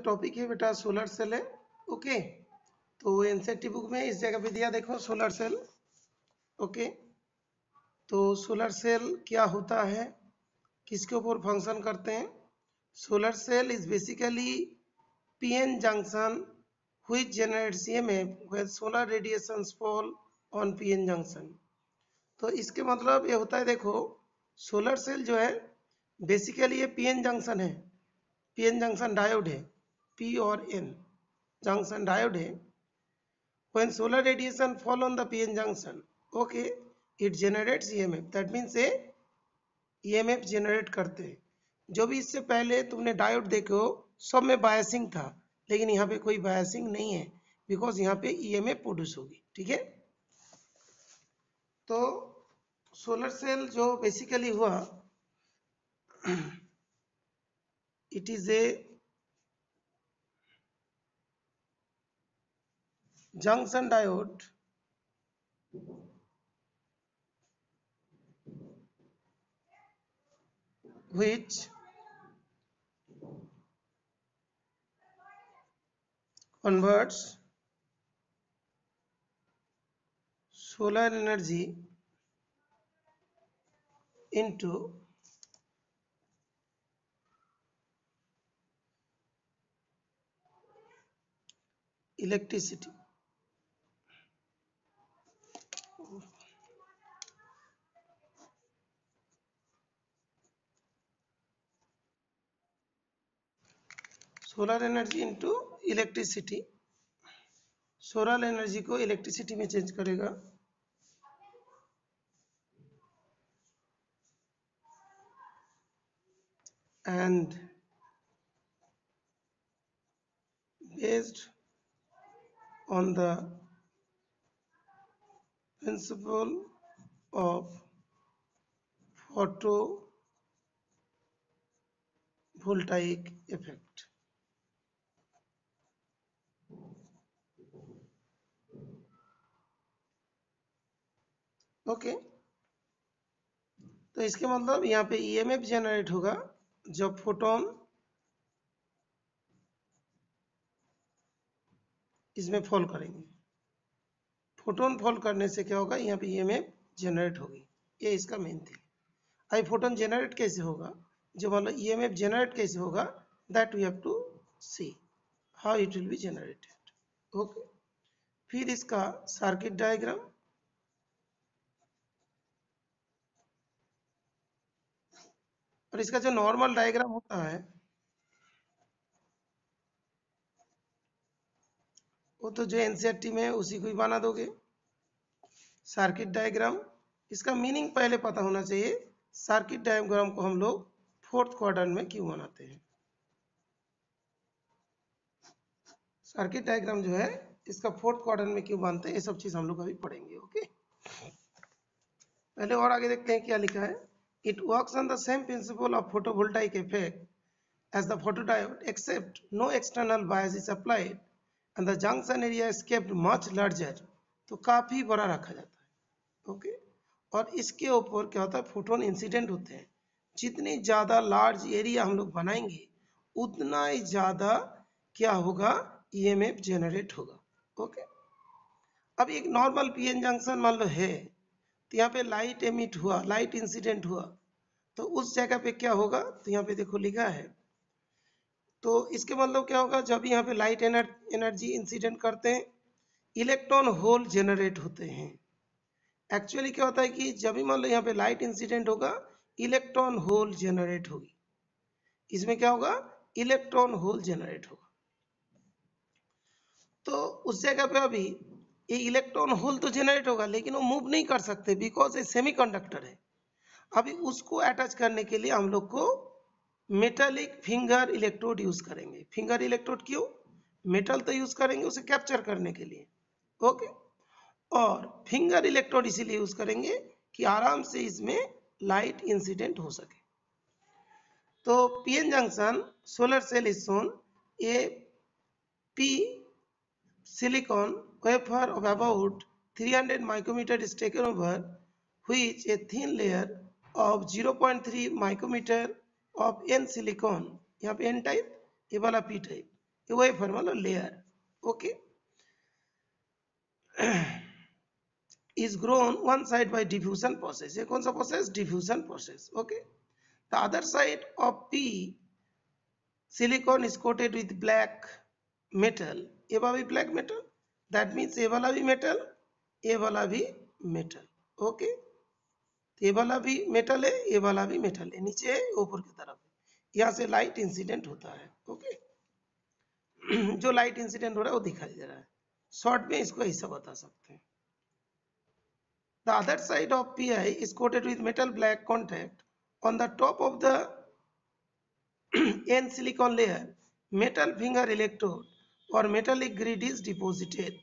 Topic है बेटा solar cell है। ओके, तो एनसीईआरटी बुक में इस जगह पे दिया देखो सोलर सेल। ओके, तो सोलर सेल क्या होता है, किसके ऊपर फंक्शन करते हैं? Solar cell is basically PN junction which generates EMF when solar radiations fall on PN junction। तो इसके मतलब ये होता है, देखो सोलर सेल जो है बेसिकली ये पीएन जंक्शन है, पीएन जंक्शन डायोड है, पी और एन जंक्शन डायोड है। when solar radiation fall on the PN junction, okay, it generates EMF, that means ये EMF जनरेट करते हैं। जो भी इससे पहले तुमने डायोड देखे हो सब में बायसिंग था, लेकिन यहाँ पे कोई बायसिंग नहीं है बिकॉज यहाँ पे EMF प्रोड्यूस होगी। ठीक है, तो सोलर सेल जो बेसिकली हुआ, it is a junction diode which converts solar energy into electricity। Solar energy into electricity, solar energy को इलेक्ट्रिसिटी में चेंज करेगा। And based on the principle of photovoltaic effect. Okay, तो इसके मतलब यहाँ पे EMF जनरेट होगा जब फोटोन इसमें फॉल करेंगे। फोटोन फॉल करने से क्या होगा, यहाँ पे EMF जनरेट होगी। ये इसका मेन थी। आई फोटोन जनरेट कैसे होगा, जो मतलब EMF जनरेट कैसे होगा, that we have to see how it will be generated. Okay, फिर इसका सर्किट डायग्राम, और इसका जो नॉर्मल डायग्राम होता है वो तो जो एनसीईआरटी में है उसी को ही बना दोगे। सर्किट डायग्राम, इसका मीनिंग पहले पता होना चाहिए। सर्किट डायग्राम को हम लोग फोर्थ क्वाड्रेंट में क्यों बनाते हैं? सर्किट डायग्राम जो है इसका फोर्थ क्वाड्रेंट में क्यों बनते हैं, ये सब चीज हम लोग अभी पढ़ेंगे। ओके, पहले और आगे देखते हैं क्या लिखा है। It works on the same principle of photovoltaic effect as the photodiode, except no external bias is applied and the junction area is kept much larger। तो काफी बड़ा रखा जाता है। ओके, और इसके ऊपर क्या होता है, फोटोन इंसिडेंट होते हैं। जितनी ज्यादा लार्ज एरिया हम लोग बनाएंगे उतना ही ज्यादा क्या होगा, EMF जनरेट होगा। ओके, अब एक नॉर्मल पीएन जंक्शन मान लो है, तो यहाँ पे लाइट एमिट हुआ, लाइट इंसिडेंट हुआ, तो उस जगह पे क्या होगा, तो यहाँ पे देखो लिखा है। तो इसके मतलब क्या होगा, जब यहाँ पे लाइट एनर्जी इंसिडेंट करते हैं इलेक्ट्रॉन होल जनरेट होते हैं। एक्चुअली क्या होता है कि जब भी मान लो यहाँ पे लाइट इंसिडेंट होगा इलेक्ट्रॉन होल जनरेट होगी। इसमें क्या होगा, इलेक्ट्रॉन होल जनरेट होगा। तो उस जगह पे अभी ये इलेक्ट्रॉन होल तो जनरेट होगा लेकिन वो मूव नहीं कर सकते बिकॉज ये सेमीकंडक्टर है। अभी उसको अटैच करने के लिए हम लोग को मेटालिक फिंगर इलेक्ट्रोड यूज करेंगे। फिंगर इलेक्ट्रोड क्यों, मेटल तो यूज करेंगे उसे कैप्चर करने के लिए। ओके, और फिंगर इलेक्ट्रोड इसीलिए यूज करेंगे कि आराम से इसमें लाइट इंसिडेंट हो सके। तो PN junction solar cell is shown, a P silicon wafer of about 300 micrometer is taken over, which a thin layer of 0.3 micrometer of N silicon, यहाँ पे N टाइप, ये वाला P टाइप, वेफर मतलब layer, okay, is grown one side by diffusion process. ये कौन सा process? Diffusion process, okay. The other side of P silicon is coated with black metal. ये वाला भी black metal, that means ये वाला भी metal, ये वाला भी metal, okay. ये वाला भी मेटल है, ये वाला भी मेटल है, नीचे है ऊपर की तरफ है, यहाँ से लाइट इंसिडेंट होता है, ओके। जो लाइट इंसिडेंट हो रहा है वो दिखाई दे रहा है, शॉर्ट में इसको ऐसा बता सकते हैं। The other side of PI is coated with metal black contact. On the top of the N silicon layer, metal finger electrode or metallic grid is deposited.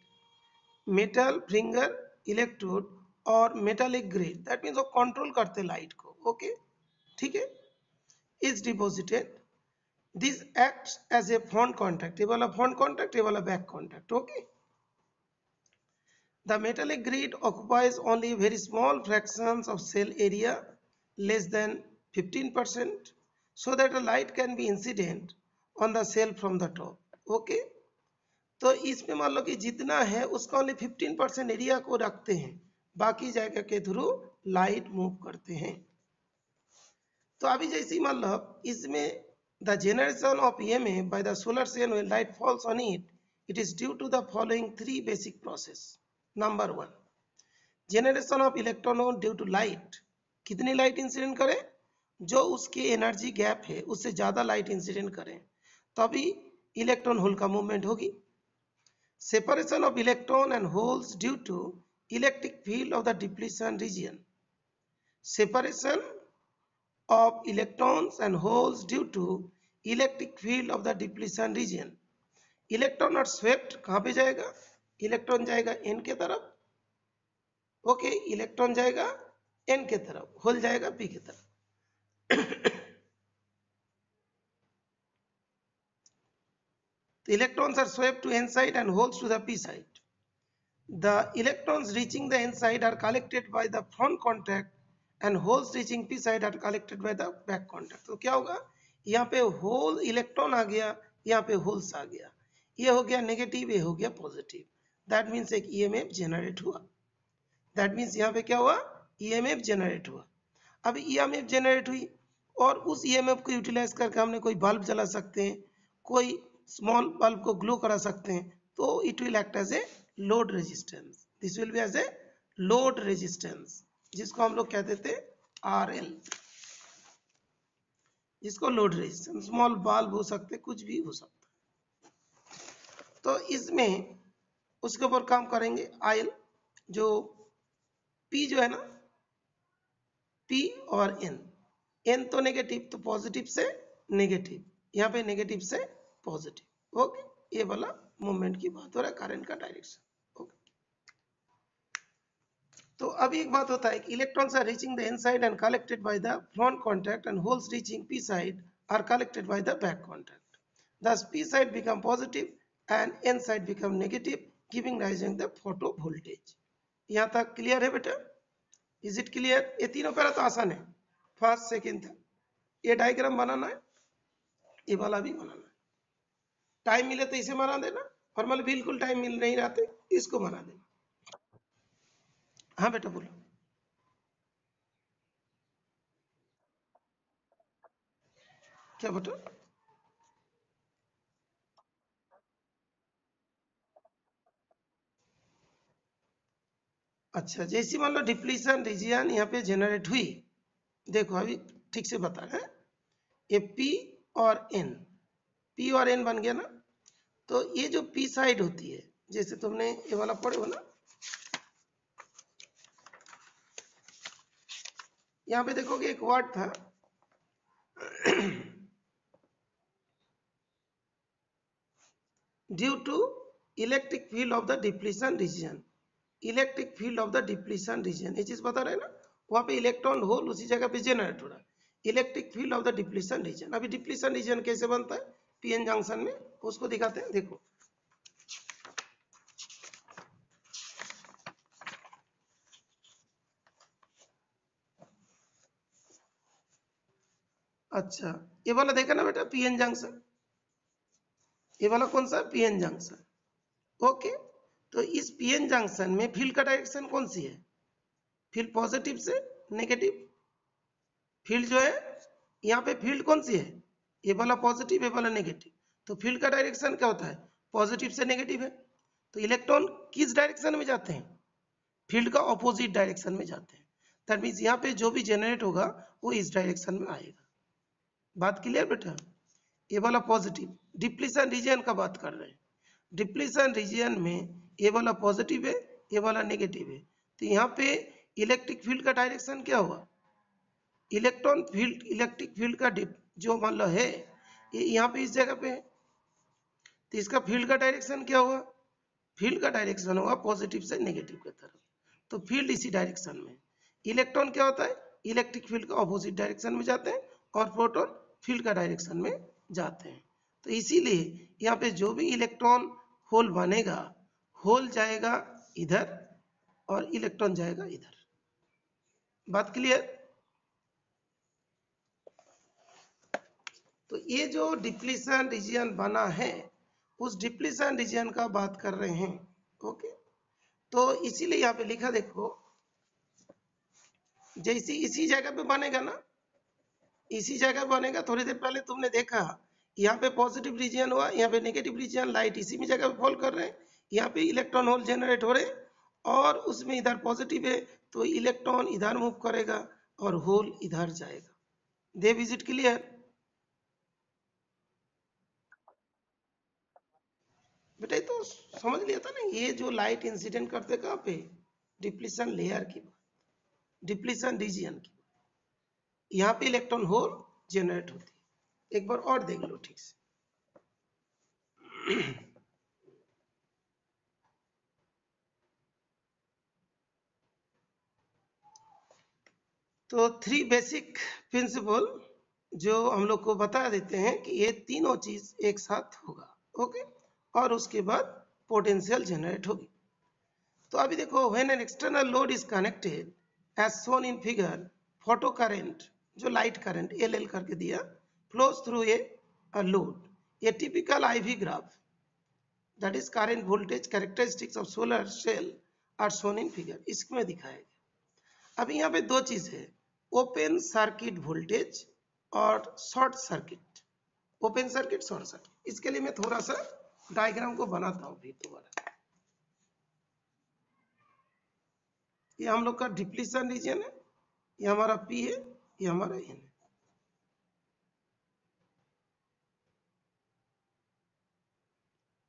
Metal finger electrode और metallic grid, that means वो control करते light को, okay, ठीक है, is deposited. This acts as a front contact. ये वाला front contact, ये वाला back contact, okay. The metallic grid occupies only very small fractions of cell area, less than 15%, so that the light can be incident on the cell from the top, okay. तो इसमें मान लो कि जितना है उसका only 15% area को रखते हैं, बाकी जगह के थ्रू लाइट मूव करते हैं। तो अभी जैसे मान लो इसमें the generation of EMF by the solar cell when light falls on it, it is due to the following three basic process. Number 1, generation of electron due to light, कितनी light incident करें? जो उसकी energy gap है उससे ज़्यादा light incident करें, तभी electron hole का मूवमेंट होगी। Separation of electron and holes due to electric field of the depletion region, separation of electrons and holes due to electric field of the depletion region. Electron और swept कहाँ पे जाएगा? Electron जाएगा n के तरफ, okay, electron जाएगा n के तरफ, होल जाएगा p के तरफ। The electrons are swept to n side and holes to the p side. The electrons reaching the n side are collected by the front contact and holes reaching p side are collected by the back contact. तो क्या होगा? यहाँ पे whole electron आ गया, यहाँ पे holes आ गया, ये हो गया नेगेटिव, ये हो गया पॉजिटिव, दैट मीन्स एक ईएमएफ जनरेट हुआ। दैट मीन्स यहाँ पे क्या हुआ? ईएमएफ जनरेट हुआ। अब ईएमएफ जनरेट हुई और उस ईएमएफ को यूटिलाइज करके हमने कोई बल्ब जला सकते हैं, कोई स्मॉल बल्ब को ग्लो करा सकते हैं, तो it will act as a load resistance. This will be as a load resistance, जिसको हम लोग कहते थे RL, जिसको लोड रेजिस्टेंस, स्मॉल बल्ब हो सकते, कुछ भी हो सकता। तो इसमें उसके ऊपर काम करेंगे आयल, जो P जो है ना, P और N तो नेगेटिव, तो पॉजिटिव से नेगेटिव, यहाँ पे नेगेटिव से पॉजिटिव, ओके। ये वाला मूवमेंट की बात हो रहा है, करंट का डायरेक्शन, ओके। तो अभी एक बात होता है कि electrons are reaching the N side and collected by the front contact and holes reaching P side are collected by the back contact. Thus p side become positive and n side become negative, giving rise to the photo voltage. यहाँ तक clear है बेटा? Is it clear? ये तीनों para तो आसान है, first second था। ये डायग्राम बनाना है, ये वाला भी बनाना है। टाइम मिले तो इसे बना देना, और मतलब बिल्कुल टाइम मिल नहीं रहा तो इसको बना देना। हाँ बेटा बोलो। क्या बेटा? अच्छा, जैसी मान लो डिप्लीशन रीजियन यहाँ पे जनरेट हुई, देखो अभी ठीक से बता रहे हैं, ये P और N, P और N बन गया ना। तो ये जो P साइड होती है, जैसे तुमने ये वाला पढ़े हो ना, यहाँ पे देखोगे एक वर्ड था due to electric field of the depletion region, electric field of the depletion region, ये चीज बता रहे हैं ना, वहां पे इलेक्ट्रॉन होल उसी जगह पे जनरेट हो रहा है, electric field of the depletion reason. अभी डिप्लीशन रीजन कैसे बनता है पीएन जंक्शन में, उसको दिखाते हैं, देखो। अच्छा, ये वाला देखा ना बेटा, पीएन जंक्शन, ये वाला कौन सा पीएन जंक्शन। ओके, तो इस पीएन जंक्शन में फील्ड का डायरेक्शन कौन सी है, फील्ड पॉजिटिव से नेगेटिव। फील्ड जो है यहाँ पे फील्ड कौन सी है, ये वाला पॉजिटिव ये वाला नेगेटिव, तो फील्ड का डायरेक्शन क्या होता है, पॉजिटिव से नेगेटिव है। तो इलेक्ट्रॉन किस डायरेक्शन में जाते हैं, फील्ड का ऑपोजिट डायरेक्शन में जाते हैं। दैट मीन्स यहाँ पे जो भी जनरेट होगा वो इस डायरेक्शन में आएगा। बात क्लियर बेटा। ये वाला पॉजिटिव डिप्लीशन रीजन का बात कर रहे हैं, डिप्लीशन रीजन में ये वाला पॉजिटिव है ये वाला नेगेटिव है। तो यहाँ पे इलेक्ट्रिक फील्ड का डायरेक्शन क्या हुआ, इलेक्ट्रॉन फील्ड इलेक्ट्रिक फील्ड का जो मान लो है ये यहाँ पे इस जगह पे है, तो इसका फील्ड का डायरेक्शन क्या हुआ, फील्ड का डायरेक्शन होगा पॉजिटिव से नेगेटिव की तरफ। तो फील्ड इसी डायरेक्शन में, इलेक्ट्रॉन क्या होता है इलेक्ट्रिक फील्ड का ऑपोजिट डायरेक्शन में जाते हैं और प्रोटॉन फील्ड का डायरेक्शन में जाते हैं। तो इसीलिए यहाँ पे जो भी इलेक्ट्रॉन होल बनेगा, होल जाएगा इधर और इलेक्ट्रॉन जाएगा इधर। बात क्लियर। तो ये जो डिप्लीशन रीजन बना है उस डिप्लीशन रीजन का बात कर रहे हैं। ओके, तो इसीलिए यहाँ पे लिखा देखो, जैसे इसी जगह पे बनेगा ना, इसी जगह बनेगा। थोड़ी देर पहले तुमने देखा यहाँ पे पॉजिटिव रीजन हुआ, यहाँ पे नेगेटिव रीजन, लाइट इसी में जगह पे फॉल कर रहे हैं, यहाँ पे इलेक्ट्रॉन होल जनरेट हो रहे हैं और उसमें इधर पॉजिटिव है तो इलेक्ट्रॉन इधर मूव करेगा और होल इधर जाएगा। They visit clear. बेटा तो समझ लिया था ना, ये जो लाइट इंसिडेंट करते कहाँ पे, डिप्लीशन लेयर की बात, डिप्लीशन रीजन की, यहाँ पे इलेक्ट्रॉन होल जनरेट होती है। एक बार और देख लो ठीक से। तो 3 बेसिक प्रिंसिपल जो हम लोग को बता देते हैं कि ये तीनों चीज एक साथ होगा। ओके, और उसके बाद पोटेंशियल जनरेट होगी। तो अभी देखो, when an external load is connected as shown in figure, photo current जो लाइट करंट एल एल करके दिया flows through a load, a typical IV graph that is current voltage characteristics of solar cell are shown in figure, इसमें दिखाया गया। अभी यहाँ पे दो चीज है, ओपन सर्किट वोल्टेज और short circuit, open circuit short circuit. इसके लिए मैं थोड़ा सा डायग्राम को बनाता हूँ फिर दोबारा। ये हम लोग का डिप्लीशन रीजन है, ये हमारा पी है, ये हमारा एन है।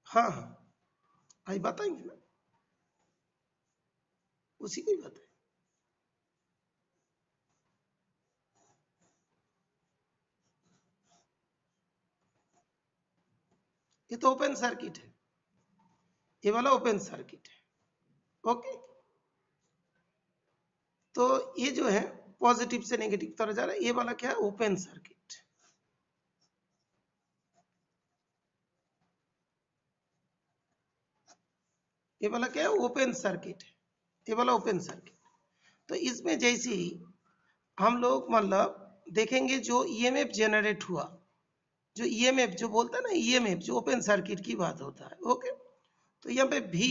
हाँ हाँ, आई बताएंगे ना, उसी को ही बताएं। ये तो ओपन सर्किट है, ये वाला ओपन सर्किट है। ओके, तो ये जो है पॉजिटिव से नेगेटिव तरफ जा रहा है, ये वाला क्या है ओपन सर्किट। ये वाला क्या है ओपन सर्किट है, ये वाला ओपन सर्किट। तो इसमें जैसे ही हम लोग मतलब देखेंगे जो ईएमएफ जनरेट हुआ, जो ईएमएफ जो बोलता है ना, ईएमएफ जो ओपन सर्किट की बात होता है। ओके, तो यहाँ पे भी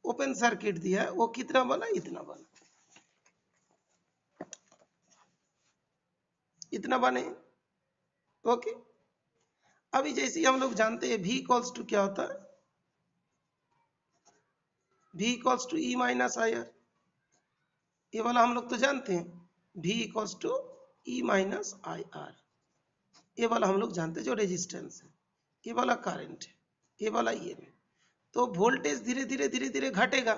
ओपन सर्किट दिया है, वो कितना बना, इतना बना, इतना बने। ओके, अभी जैसे हम लोग जानते हैं V इक्वल्स टू क्या होता है, V equals to E minus I R, ये वाला हम लोग तो जानते हैं, V equals to E minus I R, ये वाला हम लोग जानते हैं जो रेजिस्टेंस है, ये वाला करंट है, ये वाला ईएमएफ। तो वोल्टेज धीरे धीरे धीरे धीरे घटेगा,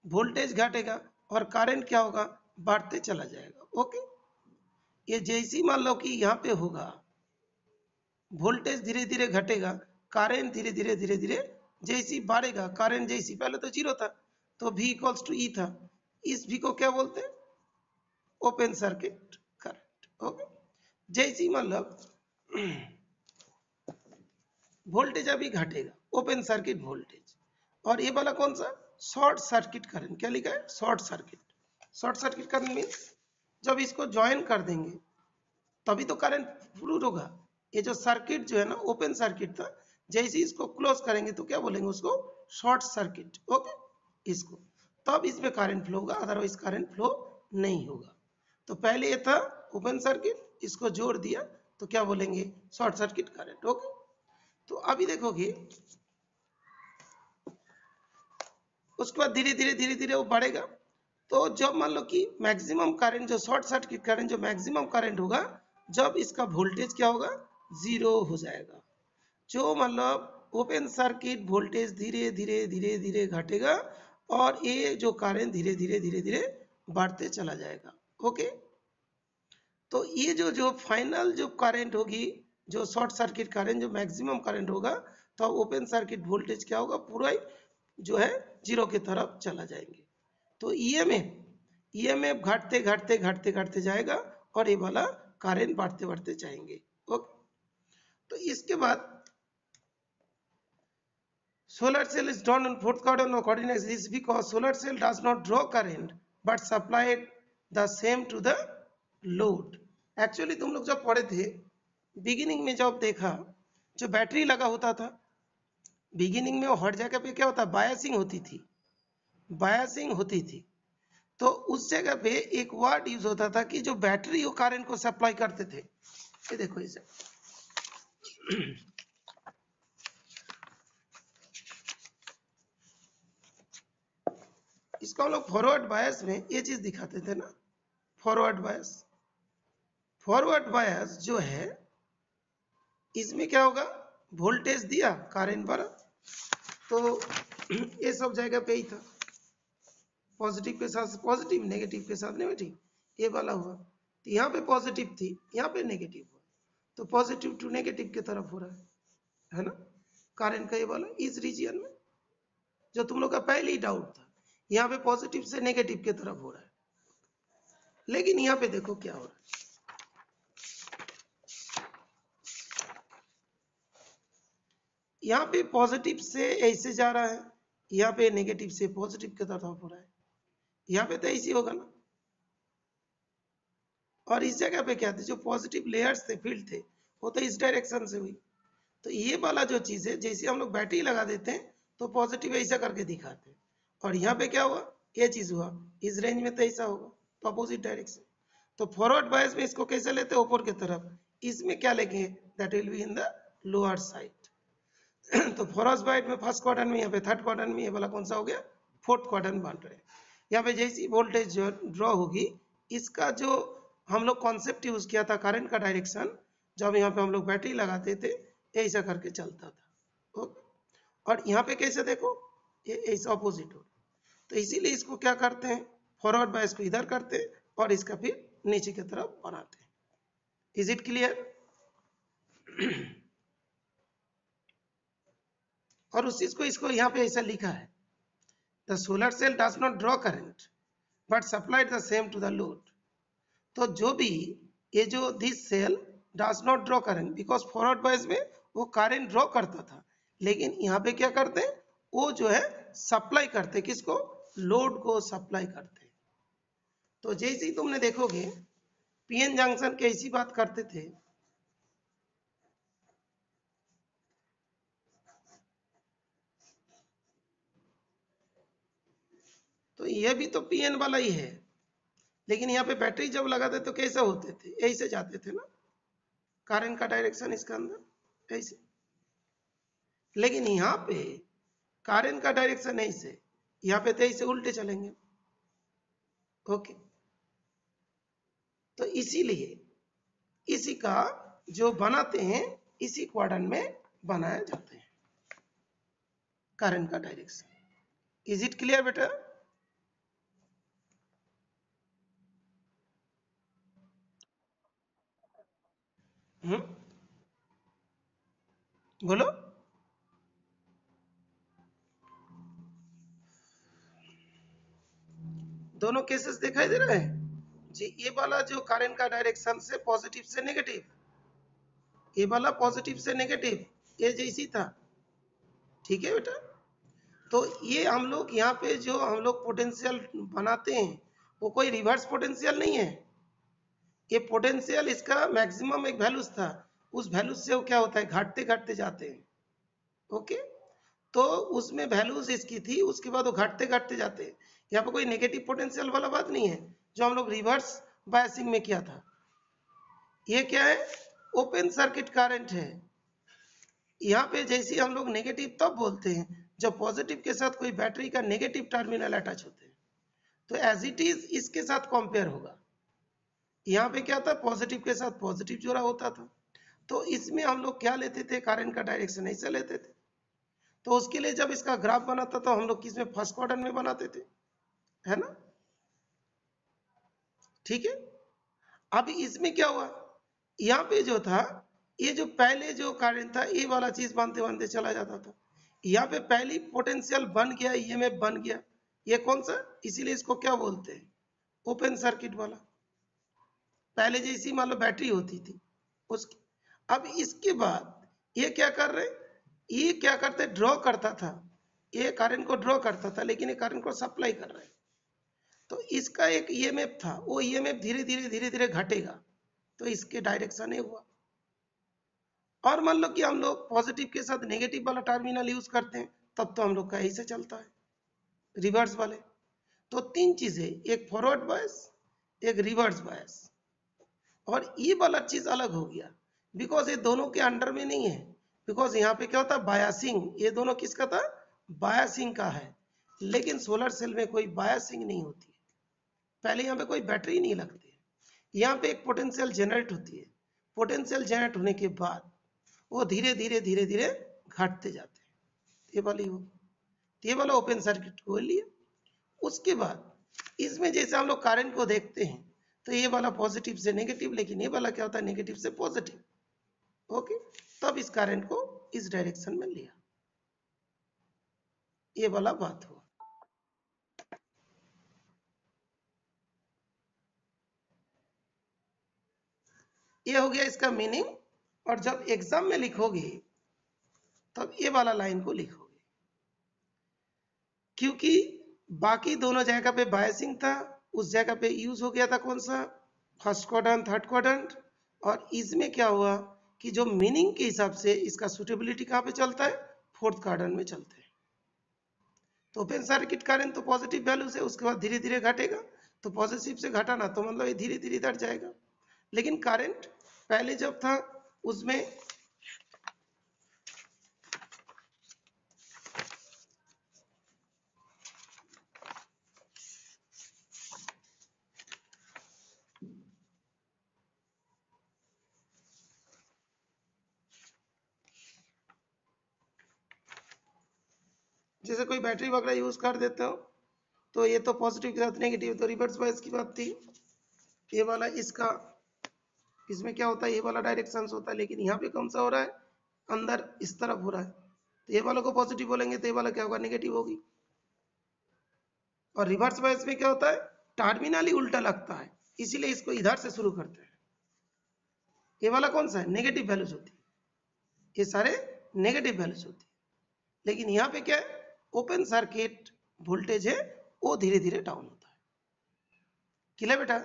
वोल्टेज घटेगा और करंट क्या होगा, बढ़ते चला जाएगा। ओके, ये जैसी मान लो कि यहाँ पे होगा, वोल्टेज धीरे धीरे घटेगा, करंट धीरे धीरे धीरे धीरे जैसी बढ़ेगा, करंट जैसी पहले तो जीरो था तो V इक्वल्स टू ई था, इस V को क्या बोलते हैं, ओपन सर्किट करंट। ओके, जैसी मतलब वोल्टेज अभी घटेगा, ओपन सर्किट वोल्टेज, और ये वाला कौन सा शॉर्ट सर्किट करंट, क्या लिखा है short circuit. Short circuit current means जब इसको ज्वाइन कर देंगे तभी तो करंट फ्लो होगा। ये जो सर्किट जो है ना ओपन सर्किट था, जैसे इसको क्लोज करेंगे तो क्या बोलेंगे उसको, शॉर्ट सर्किट। ओके, इसको तब इसमें करंट फ्लो होगा, अदरवाइज करंट फ्लो नहीं होगा। तो पहले ये था ओपन सर्किट, इसको जोड़ दिया तो क्या बोलेंगे, शॉर्ट सर्किट करंट। ओके, तो अभी देखोगे उसके बाद धीरे धीरे वो बढ़ेगा। तो जब मान लो कि मैक्सिमम करंट, जो शॉर्ट सर्किट करंट जो मैक्सिमम करंट होगा, जब इसका वोल्टेज क्या होगा, जीरो हो जाएगा। जो मतलब ओपन सर्किट वोल्टेज धीरे धीरे घटेगा और ये जो करंट धीरे धीरे बढ़ते चला जाएगा। ओके, तो ये जो फाइनल जो करंट होगी, जो शॉर्ट सर्किट करंट जो मैक्सिमम करंट होगा, तो ओपन सर्किट वोल्टेज क्या होगा, पूरा जो है जीरो की तरफ चला जाएंगे। तो ईएमएफ घटते जाएगा और ये वाला करंट बढ़ते जाएंगे। ओके, तो इसके बाद solar cell is drawn on fourth quadrant of coordinates is because solar cell does not draw current but supplied the same to the load। Actually तुम लोग जब पढ़े थे बिगिनिंग में, जब देखा जो बैटरी लगा होता था बिगिनिंग में, वो हर जगह पे क्या होता, बायसिंग होती थी। तो उस जगह पे एक वर्ड यूज होता था कि जो बैटरी वो करंट को सप्लाई करते थे। ये देखो इसे इसको हम लोग फॉरवर्ड बायस में ये चीज दिखाते थे ना, फॉरवर्ड बायस जो है इसमें क्या होगा, वोल्टेज दिया करंट बढ़ा, तो ये सब जगह पे ही था, पॉजिटिव के साथ पॉजिटिव, नेगेटिव के साथ नेगेटिव, ये वाला हुआ। तो यहाँ पे पॉजिटिव थी, यहाँ पे नेगेटिव हुआ, तो पॉजिटिव टू नेगेटिव की तरफ हो रहा है ना करंट का ये वाला इस रीजियन में, जो तुम लोग का पहले ही डाउट था। यहाँ पे पॉजिटिव से नेगेटिव की तरफ हो रहा है, लेकिन यहाँ पे देखो क्या हो रहा है, यहाँ पे पॉजिटिव से ऐसे जा रहा है, यहाँ पे नेगेटिव से पॉजिटिव की तरफ हो रहा है। यहाँ पे तो ऐसे होगा ना, और इस जगह पे क्या थे, जो पॉजिटिव लेयर्स थे, फील्ड थे, वो तो इस डायरेक्शन से हुई। तो ये वाला जो चीज है, जैसे हम लोग बैटरी लगा देते हैं तो पॉजिटिव ऐसा करके दिखाते हैं, और यहाँ पे क्या हुआ, ये चीज हुआ, इस रेंज में तो ऐसा होगा, तो अपोजिट डायरेक्शन। तो फॉरवर्ड बायस में इसको कैसे लेते हैं, ऊपर की तरफ, इसमें क्या लेंगे, that will be in the lower side. तो फॉरवर्ड बायस में फर्स्ट क्वाड्रेंट में, यहाँ पे थर्ड क्वाड्रेंट में, ये वाला कौन सा हो गया, फोर्थ क्वाड्रेंट बन रहे हैं। यहाँ पे जैसी वोल्टेज जो ड्रॉ होगी, इसका जो हम लोग कॉन्सेप्ट यूज किया था करंट का डायरेक्शन, जब यहाँ पे हम लोग बैटरी लगाते थे ऐसा करके चलता था। ओके, और यहाँ पे कैसे देखो, ये ऐसा अपोजिट हो, तो इसीलिए इसको क्या करते हैं, फॉरवर्ड बायस को इधर करते हैं और इसका फिर नीचे की तरफ बनाते हैं। Is it clear? और उस चीज को इसको यहाँ पे ऐसा लिखा है, the solar cell does not draw current but supplied the same to the load. तो जो भी ये जो this cell does not draw current, because forward bias में वो करंट ड्रॉ करता था, लेकिन यहाँ पे क्या करते हैं, वो जो है सप्लाई करते, किसको, लोड को सप्लाई करते। तो जैसे ही तुमने देखोगे पीएन जंक्शन की ऐसी बात करते थे, तो ये भी तो पीएन वाला ही है, लेकिन यहाँ पे बैटरी जब लगाते तो कैसे होते थे, ऐसे जाते थे ना, करंट का डायरेक्शन इसका अंदर ऐसे, लेकिन यहाँ पे करंट का डायरेक्शन ऐसे, यहाँ पे तो ऐसे उल्टे चलेंगे। ओके, तो इसीलिए इसी का जो बनाते हैं इसी क्वाड्रेंट में बनाया जाते हैं करंट का डायरेक्शन। इज इट क्लियर बेटा? बोलो। दोनों केसेस दिखाई दे रहे हैं जी। ये वाला जो करंट का डायरेक्शन से पॉजिटिव से नेगेटिव, ये वाला पॉजिटिव से नेगेटिव, ये जैसी था, ठीक है बेटा। तो ये हम लोग यहाँ पे जो हम लोग पोटेंशियल बनाते हैं वो कोई रिवर्स पोटेंशियल नहीं है, ये पोटेंशियल इसका मैक्सिमम एक वैल्यूज था, उस वैल्यूज से वो क्या होता है, घटते घटते जाते हैं। ओके, तो उसमें वैल्यूज इसकी थी, उसके बाद वो घटते घटते जाते हैं। यहाँ पे कोई नेगेटिव पोटेंशियल वाला बात नहीं है जो हम लोग रिवर्स बायसिंग में किया था। ये क्या है, ओपन सर्किट करंट है। यहाँ पे जैसे हम लोग नेगेटिव तब बोलते हैं जब पॉजिटिव के साथ कोई बैटरी का नेगेटिव टर्मिनल अटैच होते हैं, तो एज इट इज इसके साथ कंपेयर होगा। यहाँ पे क्या था, पॉजिटिव के साथ पॉजिटिव जोड़ा होता था, तो इसमें हम लोग क्या लेते थे, करंट का डायरेक्शन ऐसे लेते थे। तो उसके लिए जब इसका ग्राफ बनाता था हम लोग किस में, फर्स्ट क्वाड्रेंट में बनाते थे, है ना, ठीक है। अब इसमें क्या हुआ, यहाँ पे जो था, ये जो पहले जो करंट था ये वाला चीज बनते बनते चला जाता था। यहाँ पे पहली पोटेंशियल बन गया, ईएमएफ बन गया, ये कौन सा, इसीलिए इसको क्या बोलते हैं, ओपन सर्किट वाला। पहले जैसी मान लो बैटरी होती थी उसकी। अब इसके बाद ये क्या कर रहे, ये क्या करते, ड्रॉ करता था, ये करंट को ड्रॉ करता था, लेकिन ये करंट को सप्लाई कर रहे हैं। तो इसका एक ईएमएफ था, वो ईएमएफ धीरे धीरे धीरे धीरे घटेगा, तो इसके डायरेक्शन ये हुआ। और मान लो कि हम लोग पॉजिटिव के साथ नेगेटिव वाला टर्मिनल यूज करते हैं, तब तो हम लोग का ऐसे चलता है, रिवर्स वाले। तो तीन चीजें, एक फॉरवर्ड बायस, एक रिवर्स बायस, और ये वाला चीज अलग हो गया बिकॉज ये दोनों के अंडर में नहीं है। बिकॉज यहाँ पे क्या होता है, बायसिंग, ये दोनों किसका था, बायसिंग का है। लेकिन सोलर सेल में कोई बायसिंग नहीं होती है, पहले यहाँ पे कोई बैटरी नहीं लगती है, यहाँ पे एक पोटेंशियल जनरेट होती है। पोटेंशियल जनरेट होने के बाद वो धीरे धीरे धीरे धीरे घटते जाते हैं, ये वाली हो, ये वाला ओपन सर्किट को लिया। उसके बाद इसमें जैसे हम लोग करंट को देखते हैं, तो ये वाला पॉजिटिव से नेगेटिव, लेकिन ये वाला क्या होता है, नेगेटिव से पॉजिटिव। ओके, तब इस करंट को इस डायरेक्शन में लिया, ये वाला बात हुआ। ये हो गया इसका मीनिंग। और जब एग्जाम में लिखोगे तब ये वाला लाइन को लिखोगे, क्योंकि बाकी दोनों जगह पे बायसिंग था, उस जगह पे यूज हो गया था कौन सा, फर्स्ट क्वाड्रेंट, थर्ड क्वाड्रेंट। और इसमें क्या हुआ कि जो मीनिंग के हिसाब से इसका सुटेबिलिटी कहाँ पे चलता है, फोर्थ क्वाड्रेंट में चलते हैं। तो ओपन सर्किट करंट तो पॉजिटिव वैल्यू से उसके बाद धीरे धीरे घटेगा, तो पॉजिटिव से घटाना तो मतलब ये धीरे धीरे इधर जाएगा। लेकिन करंट पहले जब था उसमें जैसे कोई बैटरी वगैरह यूज कर देते हो, तो ये तो पॉजिटिव के साथ नेगेटिव, तो रिवर्स बायस की बात थी। ये वाला इसका, इसमें क्या होता है, ये वाला डायरेक्शन होता है, लेकिन यहाँ पे कौन सा हो रहा है, अंदर इस तरफ हो रहा है, तो ये वाला को पॉजिटिव बोलेंगे, तो ये वाला क्या होगा, नेगेटिव होगी। और रिवर्स बायस में क्या होता है, टर्मिनल ही उल्टा लगता है, इसीलिए इसको इधर से शुरू करते हैं। ये वाला कौन सा है, नेगेटिव वैल्यूज होती है, ये सारे नेगेटिव वैल्यूज होती है। लेकिन यहाँ पे क्या है, ओपन सर्किट वोल्टेज है, वो धीरे धीरे डाउन होता है। क्लियर बेटा,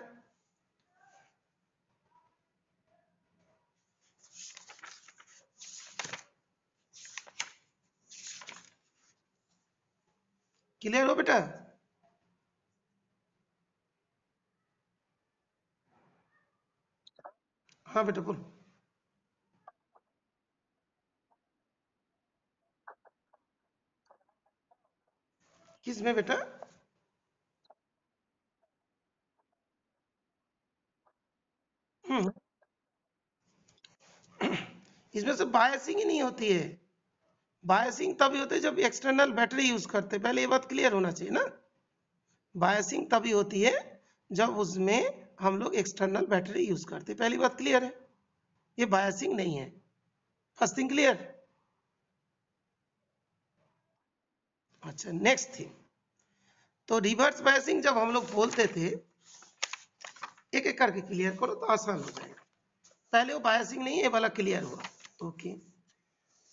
क्लियर हो बेटा। हाँ बेटा बोल। किस में बेटा, इसमें से बायसिंग ही नहीं होती है। बायसिंग तभी होती है जब एक्सटर्नल बैटरी यूज करते हैं, पहले ये बात क्लियर होना चाहिए ना। बायसिंग तभी होती है जब उसमें हम लोग एक्सटर्नल बैटरी यूज करते हैं, पहली बात क्लियर है, ये बायसिंग नहीं है। First thing clear. अच्छा, नेक्स्ट थिंग, तो रिवर्स बायसिंग जब हम लोग बोलते थे, एक एक करके क्लियर करो तो आसान हो जाएगा। पहले वो बायसिंग नहीं है, ये वाला क्लियर हुआ, ओके।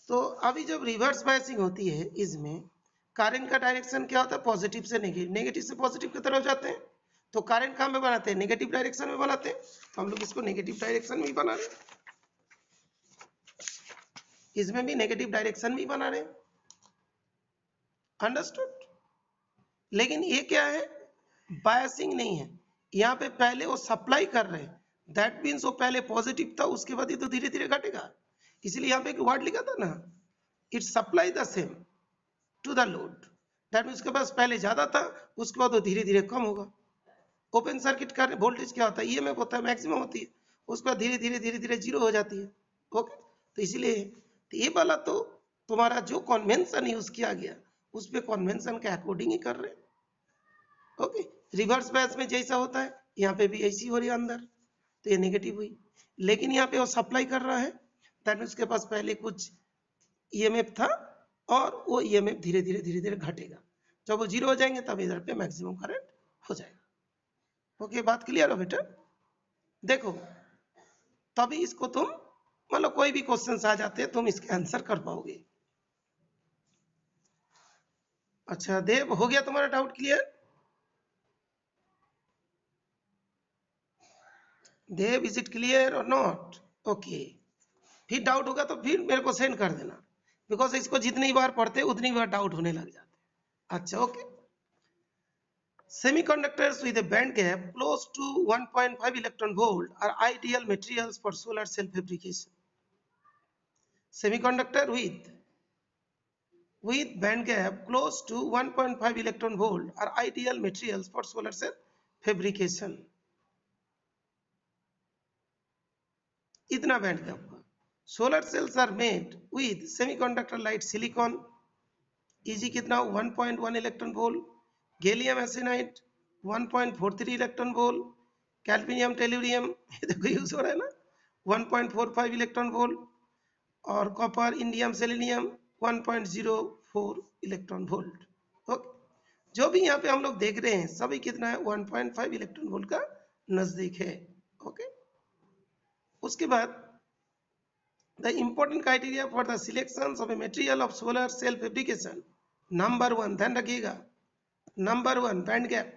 तो अभी जब रिवर्स बायसिंग होती है, इसमें करंट का डायरेक्शन क्या होता है, पॉजिटिव से नेगेटिव, नेगेटिव से पॉजिटिव की तरफ जाते हैं। तो करंट कहाँ में बनाते हैं, नेगेटिव डायरेक्शन में बनाते हैं, तो हम लोग इसको नेगेटिव डायरेक्शन में ही बना रहे हैं। इसमें भी नेगेटिव डायरेक्शन भी बना रहे, अंडरस्टूड। लेकिन ये क्या है, बायसिंग नहीं है। यहाँ पे पहले वो सप्लाई कर रहे हैं, दैट मीन्स वो पहले पॉजिटिव था, उसके बाद ये तो धीरे धीरे घटेगा। इसलिए यहाँ पे एक वर्ड लिखा था ना, it supply the same to the load, that means उसके पास पहले ज्यादा था, उसके बाद वो धीरे धीरे कम होगा। ओपन सर्किट का वोल्टेज क्या होता है, ईएमएफ होता है, मैक्सिमम होती है, उसके बाद धीरे धीरे जीरो हो जाती है। ओके, तो इसीलिए तो ये वाला तो तुम्हारा जो कन्वेंशन यूज किया गया उस पे कन्वेंशन के अकॉर्डिंग ही कर रहे हैं। ओके, रिवर्स बैच में जैसा होता है यहाँ पे भी ऐसी हो रही है अंदर, तो ये नेगेटिव हुई। लेकिन यहाँ पे वो सप्लाई कर रहा है, दैट मीन्स उसके पास पहले कुछ ईएमएफ था और वो ईएमएफ धीरे धीरे घटेगा, जब वो जीरो हो जाएंगे तब इधर पे मैक्सिमम करंट हो जाएगा। ओके, बात क्लियर हो बेटा? देखो, तभी इसको तुम मतलब कोई भी क्वेश्चन आ जाते हैं तुम इसके आंसर कर पाओगे। अच्छा देव, हो गया तुम्हारा doubt clear? Dev, is it clear और नॉट? ओके, फिर डाउट होगा तो फिर मेरे को सेंड कर देना, बिकॉज इसको जितनी बार पढ़ते उतनी बार डाउट होने लग जाते। अच्छा okay. Semiconductors with a band gap close to 1.5 electron volt are ideal materials for solar cell fabrication. Semiconductor with band gap close to 1.5 electron volt are ideal materials for solar cell fabrication. इतना band gap का solar cells are made with semiconductor like silicon, E g कितना 1.1 electron volt, gallium arsenide 1.43 electron volt, cadmium tellurium ये देखो use हो रहा है ना 1.45 electron volt, और copper indium selenium 1.04 electron volt. Okay, जो भी यहाँ पे हम लोग देख रहे हैं सभी कितना है 1.5 इलेक्ट्रॉन वोल्ट का नजदीक है। ओके, उसके बाद the important criteria for the selection of a material of solar cell fabrication, number one ध्यान रखिएगा, नंबर वन बैंड गैप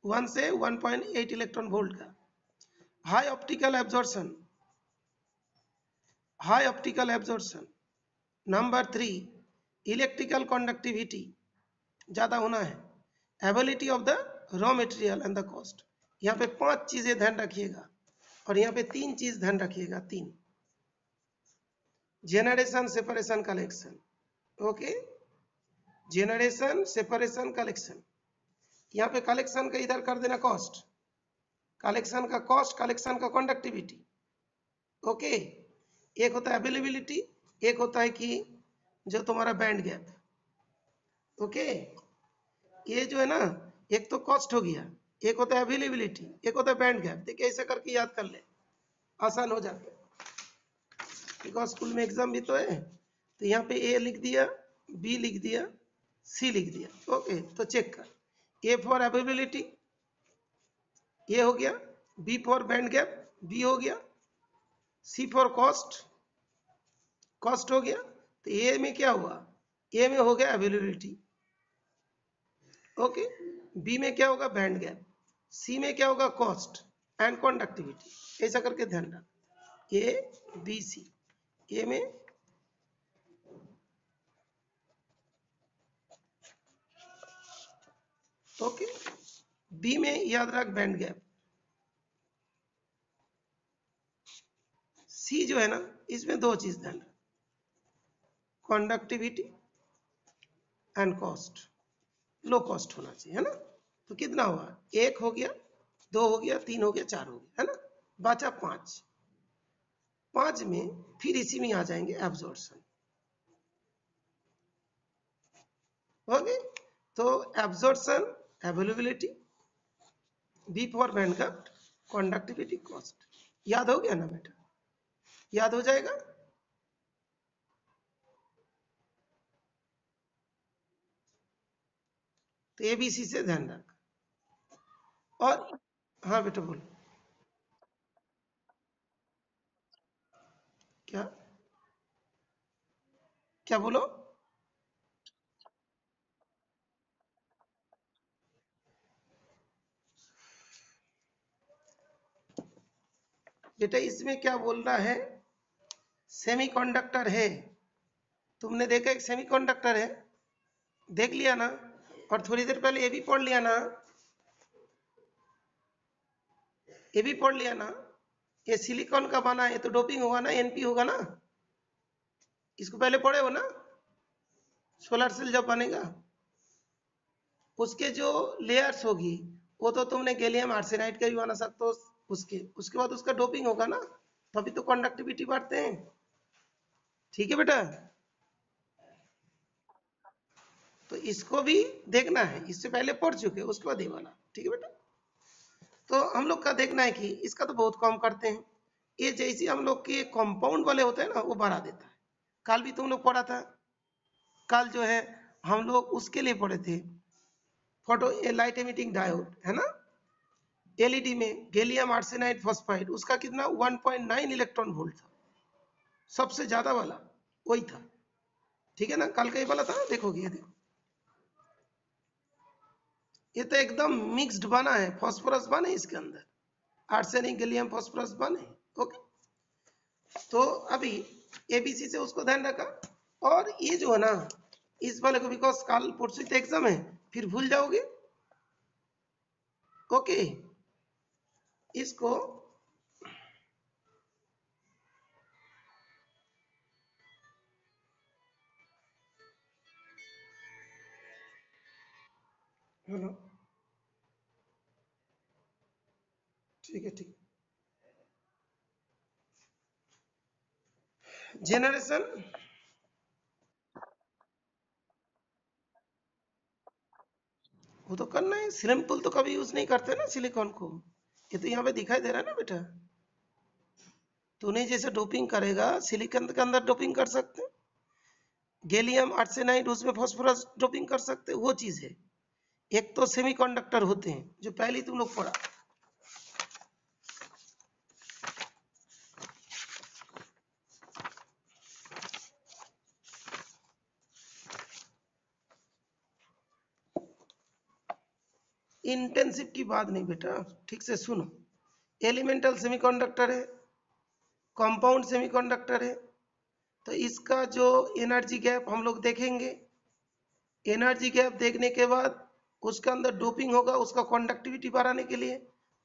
1 से 1.8 इलेक्ट्रॉन वोल्ट का, high optical absorption, high optical absorption, number three electrical conductivity ज्यादा होना है, ability of the raw material and the cost. यहाँ पे 5 चीजें ध्यान रखिएगा और यहाँ पे 3 चीज ध्यान रखिएगा, 3 generation separation collection. Okay, generation separation collection, यहाँ पे कलेक्शन का इधर कर देना कॉस्ट, कलेक्शन का कॉस्ट, कलेक्शन का कंडक्टिविटी। ओके, एक होता है अवेलेबिलिटी, एक होता है कि जो तुम्हारा बैंड गैप। ओके, ये जो है ना एक तो कॉस्ट हो गया, एक होता है अवेलेबिलिटी, एक होता है बैंड गैप। देखिए ऐसा करके याद कर ले, आसान हो जाता है, बिकॉज स्कूल में एग्जाम भी तो है। तो यहाँ पे ए लिख दिया, बी लिख दिया, सी लिख दिया। ओके, तो चेक कर, ए फॉर अवेलेबिलिटी ये हो गया, B for band gap B हो गया, सी फॉर कॉस्ट कॉस्ट हो गया, तो ए में क्या हुआ, ए में हो गया अवेलेबिलिटी। ओके, बी में क्या होगा बैंड गैप, सी में क्या होगा कॉस्ट एंड कंडक्टिविटी। ऐसा करके ध्यान रख, ए बी सी, ए में ओके, बी में याद रख बैंड गैप, सी जो है ना इसमें 2 चीज ध्यान रख, conductivity and cost, low cost होना चाहिए है ना। तो कितना हुआ, 1 हो गया, 2 हो गया, 3 हो गया, 4 हो गया है ना, बचा 5। 5 में फिर इसी में आ जाएंगे एब्जॉर्प्शन। ओके, तो absorption availability, B for band gap, conductivity cost, याद हो गया ना बेटा, याद हो जाएगा। तो एबीसी से ध्यान रख। और हाँ बेटा बोलो, क्या क्या बोलो? बेटा इसमें क्या बोल रहा है, सेमीकंडक्टर है, तुमने देखा एक सेमीकंडक्टर है, देख लिया ना, और थोड़ी देर पहले ये भी पढ़ लिया ना, ये भी पढ़ लिया ना, ये सिलिकॉन का बना है तो डोपिंग होगा ना, एनपी होगा ना, इसको पहले पढ़े हो ना। सोलर सेल जब बनेगा उसके जो लेयर्स होगी वो तो तुमने गैलियम आर्सेनाइड का भी बना सकते हो, उसके बाद उसका डोपिंग होगा ना, तभी तो कंडक्टिविटी बढ़ते हैं। ठीक है बेटा, तो इसको भी देखना है, इससे पहले पढ़ चुके उसके बाद ये वाला। ठीक है बेटा, तो हम लोग का देखना है कि इसका तो बहुत कम करते हैं, ये जैसे हम लोग के कंपाउंड वाले होते हैं ना वो बढ़ा देता है। कल भी तुम लोग पढ़ा था, कल जो है हम लोग उसके लिए पढ़े थे, फोटो लाइट एमिटिंग डायोड है ना, एलईडी में गैलियम आर्सेनाइड फॉस्फाइड, उसका कितना 1.9 इलेक्ट्रॉन वोल्ट था, सबसे ज्यादा वाला वही था। ठीक है ना, कल का ये वाला था, देखोगे ये देखो, ये तो एकदम मिक्स्ड बना है, फास्फोरस बने इसके अंदर, आर्सेनिक गैलियम फास्फोरस बने। ओके, तो अभी एबीसी से उसको ध्यान रखा, और ये जो है ना इस वाले को, बिकॉज कल परसों तो एग्जाम है, फिर भूल जाओगे। ओके, इसको हेलो, ठीक है ठीक, जेनरेशन वो तो करना है, सिंपल तो कभी यूज नहीं करते ना सिलिकॉन को, ये तो यहाँ पे दिखाई दे रहा है ना बेटा, तूने जैसे डोपिंग करेगा सिलिकॉन के अंदर डोपिंग कर सकते हैं, गैलियम आर्सेनाइड उसमें फास्फोरस डोपिंग कर सकते हैं, वो चीज है। एक तो सेमीकंडक्टर होते हैं जो पहले तुम लोग पढ़ा, इंटेंसिव की बात नहीं बेटा, ठीक से सुनो, एलिमेंटल सेमीकंडक्टर है, कंपाउंड सेमीकंडक्टर है, तो इसका जो एनर्जी गैप हम लोग देखेंगे, एनर्जी गैप देखने के बाद उसके अंदर डोपिंग होगा उसका कंडक्टिविटी बढ़ाने के लिए,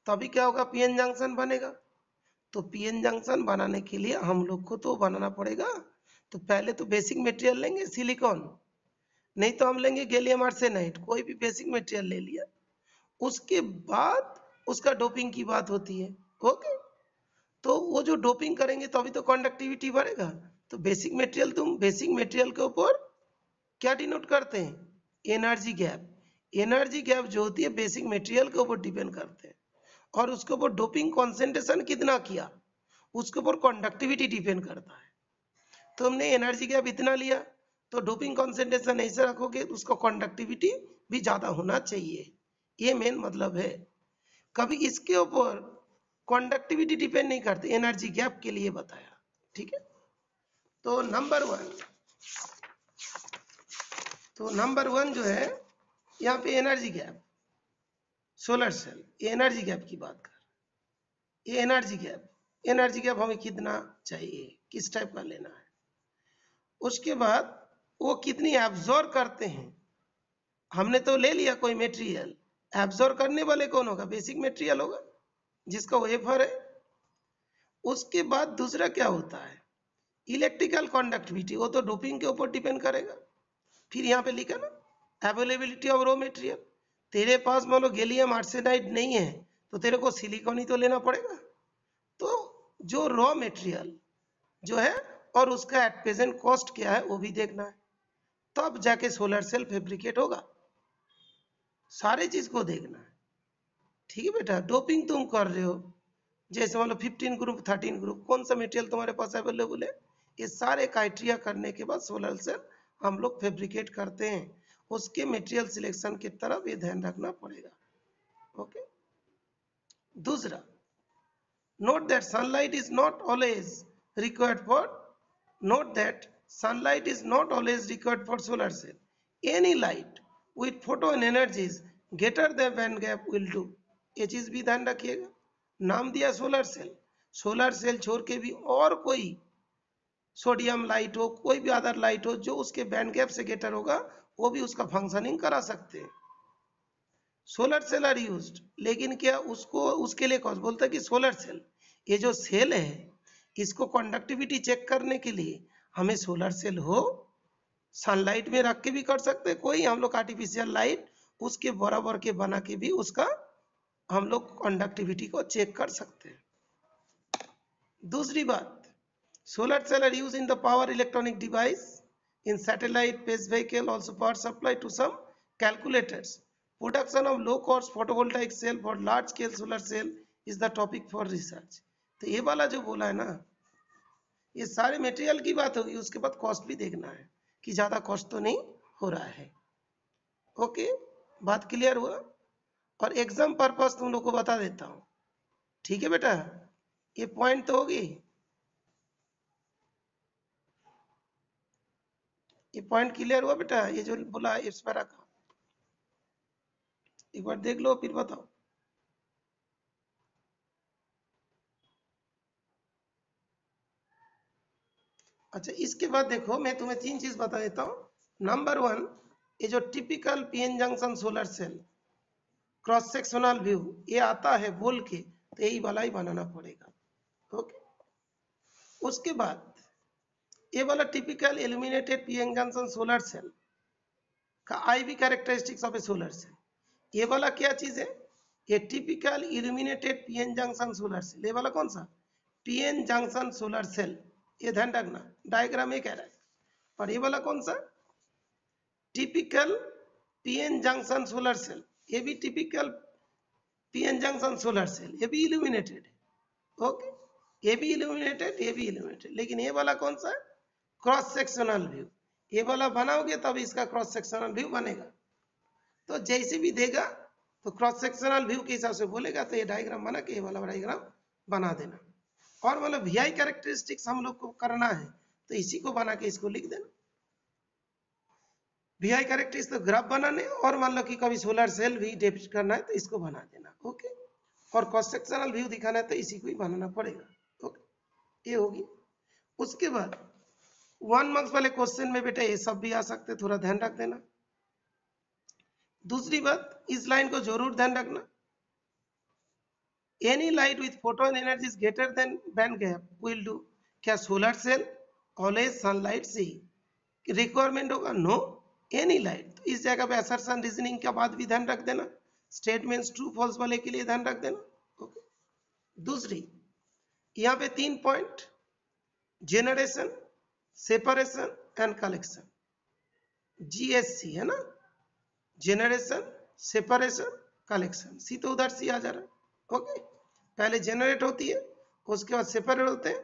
तभी क्या होगा, पीएन जंक्शन बनेगा। तो पीएन जंक्शन बनाने के लिए हम लोग को तो बनाना पड़ेगा, तो पहले तो बेसिक मटेरियल लेंगे सिलिकॉन, नहीं तो हम लेंगे गैलियम आर्सेनाइड, कोई भी बेसिक मटेरियल ले लिया, उसके बाद उसका डोपिंग की बात होती है। ओके, तो वो जो डोपिंग करेंगे तो अभी तो कंडक्टिविटी बढ़ेगा, तो बेसिक मटेरियल, तुम बेसिक मटेरियल के ऊपर क्या डिनोट करते हैं, एनर्जी गैप, एनर्जी गैप जो होती है बेसिक मटेरियल के ऊपर डिपेंड करते हैं, और उसके ऊपर डोपिंग कॉन्सेंट्रेशन कितना किया उसके ऊपर कंडक्टिविटी डिपेंड करता है। तो हमने एनर्जी गैप इतना लिया, तो डोपिंग कॉन्सेंट्रेशन ऐसे रखोगे तो उसका कंडक्टिविटी भी ज्यादा होना चाहिए, ये मेन मतलब है। कभी इसके ऊपर कंडक्टिविटी डिपेंड नहीं करती, एनर्जी गैप के लिए बताया। ठीक है, तो नंबर वन जो है यहाँ पे energy gap, solar cell energy gap की बात कर, ये एनर्जी गैप हमें कितना चाहिए, किस टाइप का लेना है, उसके बाद वो कितनी एब्जॉर्ब करते हैं। हमने तो ले लिया कोई मटेरियल, एब्जॉर्ब करने वाले कौन होगा, बेसिक मटेरियल होगा जिसका वेफर है। उसके बाद दूसरा क्या होता है, इलेक्ट्रिकल कंडक्टिविटी, वो तो डोपिंग के ऊपर डिपेंड करेगा। फिर यहाँ पे लिखा ना अवेलेबिलिटी ऑफ रॉ मटेरियल, तेरे पास मान लो गैलियम आर्सेनाइड नहीं है तो तेरे को सिलिकॉन ही तो लेना पड़ेगा, तो जो रॉ मटेरियल जो है और उसका एट प्रेजेंट कॉस्ट क्या है वो भी देखना है, तब जाके सोलर सेल फैब्रिकेट होगा, सारे चीज को देखना है। ठीक है बेटा, डोपिंग तुम कर रहे हो, जैसे मान लो 15 ग्रुप 13 ग्रुप, कौन सा मटेरियल तुम्हारे पास अवेलेबल है, ये सारे क्राइटेरिया करने के बाद सोलर सेल हम लोग फैब्रिकेट करते हैं, उसके मटेरियल सिलेक्शन की तरफ ये ध्यान रखना पड़ेगा। ओके, दूसरा, note that sunlight is not always required for note that sunlight is not always required for solar cell, any light with photon energies greater than band gap will do, ये चीज भी ध्यान रखिएगा। नाम दिया सोलर सेल, सोलर सेल छोड़ के भी और कोई सोडियम लाइट हो, कोई भी अदर लाइट हो जो उसके बैंड गैप से गेटर होगा, वो भी उसका फंक्शनिंग करा सकते हैं। सोलर सेल आर यूज्ड, लेकिन क्या उसको उसके लिए कौन बोलता है कि सोलर सेल, ये जो सेल है इसको कंडक्टिविटी चेक करने के लिए हमें सोलर सेल हो, सनलाइट में रख के भी कर सकते हैं, कोई हम लोग आर्टिफिशियल लाइट उसके बराबर के बना के भी उसका हम लोग कंडक्टिविटी को चेक कर सकते हैं। दूसरी बात, solar cell are use in the power electronic device in satellite based vehicle, also power supply to some calculators, production of low cost photovoltaic cell for large scale solar cell is the topic for research. तो ये वाला जो बोला है ना, ये सारे material की बात होगी, उसके बाद कॉस्ट भी देखना है कि ज्यादा कॉस्ट तो नहीं हो रहा है। ओके, बात क्लियर हुआ? और एग्जाम पर्पस तुम लोग को बता देता हूं, ठीक है बेटा? ये पॉइंट तो होगी, ये पॉइंट क्लियर हुआ बेटा? ये जो बोला इस पैरा का एक बार देख लो फिर बताओ। अच्छा, इसके बाद देखो मैं तुम्हें तीन चीज बता देता हूं। नंबर वन, ये जो typical PN junction solar cell cross sectional view ये आता है बोल के, तो यही वाला ही बनाना पड़ेगा। ओके, उसके बाद ये वाला typical illuminated PN junction solar cell का IV characteristics of a solar cell, ये वाला क्या चीज है? ये typical illuminated PN junction solar cell, ये वाला कौन सा? पीएन जंक्शन सोलर सेल, ये ध्यान रखना, डायग्राम ये कह रहा है। और ये वाला कौन सा? Typical PN junction solar cell, ये भी typical PN junction solar cell, ये भी इल्यूमिनेटेड है। ओके, ये भी इल्यूमिनेटेड, ये भी इल्यूमिनेटेड, लेकिन ये वाला कौन सा? क्रॉस सेक्शनल व्यू, ये वाला बनाओगे तब इसका क्रॉस सेक्शनल व्यू बनेगा। तो जैसे भी देगा तो क्रॉस सेक्शनल व्यू के हिसाब से बोलेगा, तो ये डायग्राम बना के ये वाला डायग्राम बना देना। और मतलब वीआई कैरेक्टरिस्टिक्स हम लोग को करना है, तो इसी को बना के इसको लिख देना। वीआई कैरेक्टरिस्टिक्स तो ग्राफ बनाने, और मान लो कि कभी सोलर सेल भी डिपिक्ट करना है तो इसको बना देना। ओके, और क्रॉस सेक्शनल व्यू दिखाना है तो इसी को ही बनाना पड़ेगा। ओके, ये होगी। उसके बाद 1 मार्क्स वाले क्वेश्चन में बेटा ये सब भी आ सकते, थोड़ा ध्यान रख देना। दूसरी बात, इस लाइन को जरूर ध्यान रखना, any light with photon energy is greater than band gap will do, क्या सोलर सेल ऑलवेज सनलाइट से रिक्वायरमेंट होगा? No, any light. तो इस जगह पे असर्शन रीजनिंग का बात भी ध्यान रख देना, स्टेटमेंट्स ट्रू फॉल्स वाले के लिए ध्यान रख देना। ओके, दूसरी यहाँ पे 3 point, generation, separation and collection, GSC है ना, जेनरेशन, सेपरेशन, कलेक्शन। सी तो उधर सी आ जा रहा है। ओके, पहले जेनरेट होती है, उसके बाद सेपरेट होते हैं।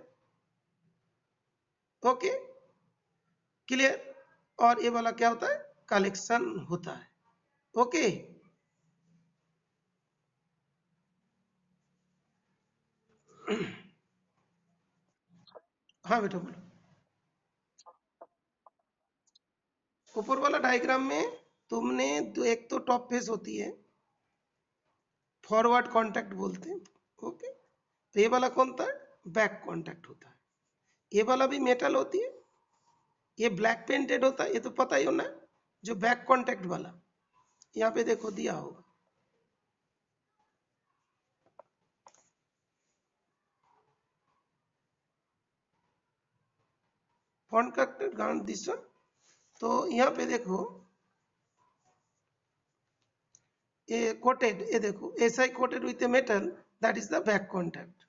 Okay, clear? और ये वाला क्या होता है? कलेक्शन होता है। ओके, हाँ बेटा बोलो। ऊपर वाला डायग्राम में तुमने एक तो टॉप फेस होती है, फॉरवर्ड कांटेक्ट बोलते हैं। ओके, तो ये वाला कौन था? बैक कांटेक्ट होता है। ये वाला भी मेटल होती है, ये ब्लैक पेंटेड होता है, ये तो पता ही होना है। जो बैक कांटेक्ट वाला यहाँ पे देखो दिया होगा, कॉन्ट्रैक्टेड ग्राउंड दिस वन। तो यहाँ पे देखो ये कोटेड, ये देखो SI coated with a metal, that is the back contact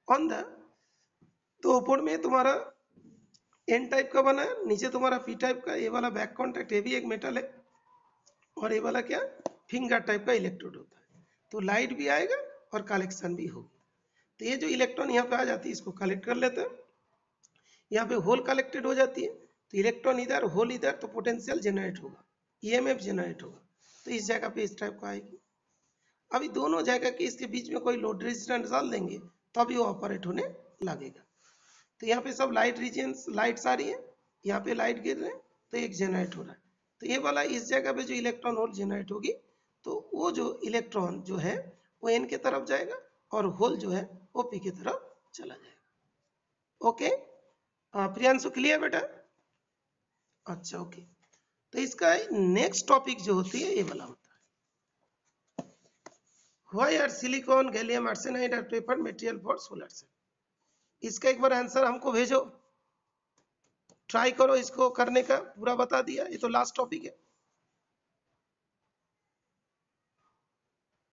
on the. तो ऊपर में तुम्हारा एन टाइप का बना है, नीचे तुम्हारा पी टाइप का, ये वाला बैक कांटेक्ट, ये भी एक मेटल है। और ये वाला क्या? फिंगर टाइप का इलेक्ट्रोड होता है। तो लाइट भी आएगा और कलेक्शन भी होगी। तो ये जो इलेक्ट्रॉन यहाँ पे आ जाती है, इसको कलेक्ट कर लेते हैं। यहाँ पे होल कलेक्टेड हो जाती है, तो इलेक्ट्रॉन इधर होल इधर, तो पोटेंशियल जनरेट होगा, ईएमएफ जनरेट होगा। तो इस जगह पे इस टाइप का आएगी। अभी दोनों जगह के इसके बीच में कोई लोड रेजिस्टेंस डाल देंगे तो अभी वो ऑपरेट होने लगेगा। तो यहाँ पे सब लाइट रीजन्स, लाइट्स आ रही है, यहाँ पे लाइट गिर रहे हैं, तो एक जनरेट हो रहा है। तो ये वाला इस जगह पे जो इलेक्ट्रॉन होल जनरेट होगी, तो वो जो इलेक्ट्रॉन जो है वो एन के तरफ जाएगा, और होल जो है वो पी की तरफ चला जाएगा। ओके, प्रियांशु क्लियर बेटा? अच्छा ओके। तो इसका नेक्स्ट टॉपिक जो होती है ये वाला होता है, why are silicon gallium arsenide are preferred material for solar cell. इसका एक बार आंसर हमको भेजो, ट्राई करो इसको करने का, पूरा बता दिया, ये तो लास्ट टॉपिक है।